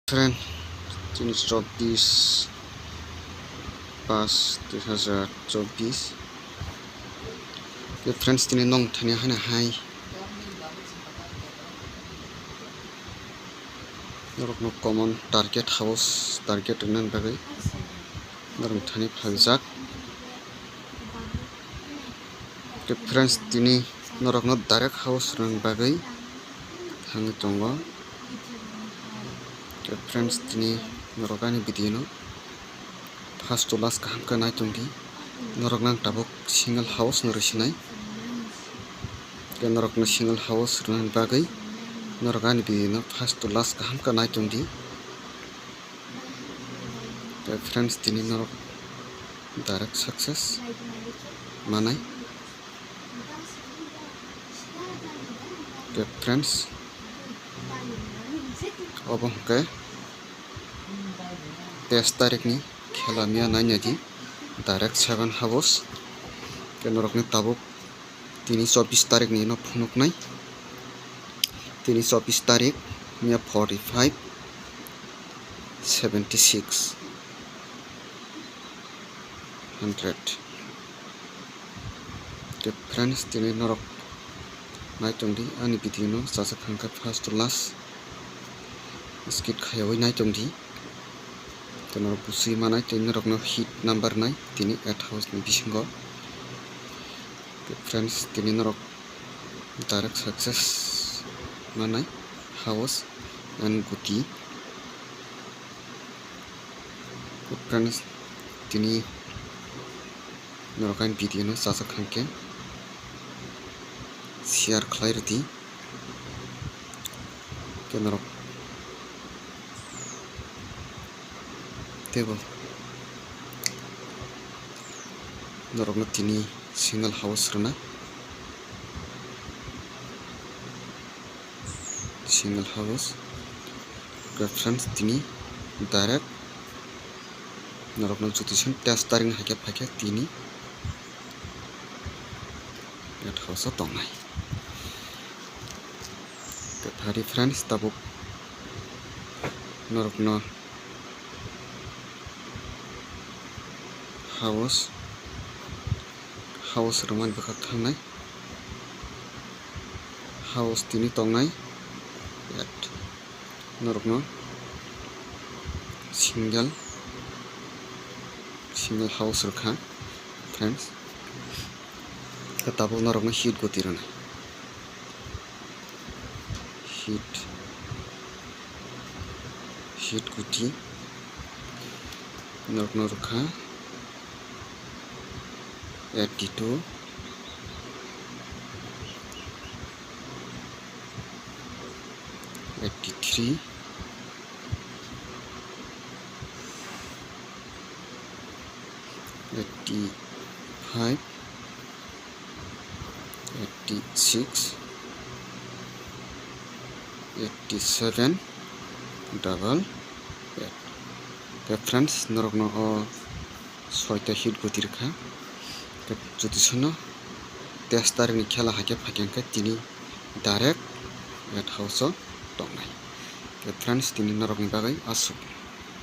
Friend, jenis 24/5/2024. Oke friends, ini nong tanya hana hai. Norok no common target house target nan bagai. Norok tanya phaljak. Oke friends, ini norok no direct house nan bagai. Hangi tongo. Oke friends, ini norokani video no. First to last kaham ka nai tongdi. Norok nang tabuk single house norisinai. Oke norok no single house nan bagai. Norokani video no first to last kaham ka nai tongdi. Oke friends, ini norok direct success manai. Oke friends, obong ke 23 tarik ni khela mia nanya di direct 7 house ke norok ni tabuk 24 tarik ni no phunuk nai 24 tarik mia 45 76 100. Oke friends, ini norok nai tongdi ani video no sasak hangka first to last skit khayawai nai tongdi. Tenor busi manai tenor no hit number nai tini 8 house ni bisingo. Friends, tini norok direct success manai house and guti. Friends, tini norokan video no sasak hangke share clarity ke norok table norok no tini single house rana single house. Friends, tini direct norok no jutishan test taring hakya phakya tini 8 house tongnai. Hari friends, tabuk norok no house roman bakak thangnai house tini tongnai 8 norok no single house rokha. Friends, tabuk norok no hit goti rana hit guti norok no rokha 82 83 85 86 87 double 8. Friends, norok no soita hit goti rokha যদি শোনো 23 tarik ni khela hakya phakyanka tini direct 8 house tongnai. Friends, tini norok ni bagai asuk.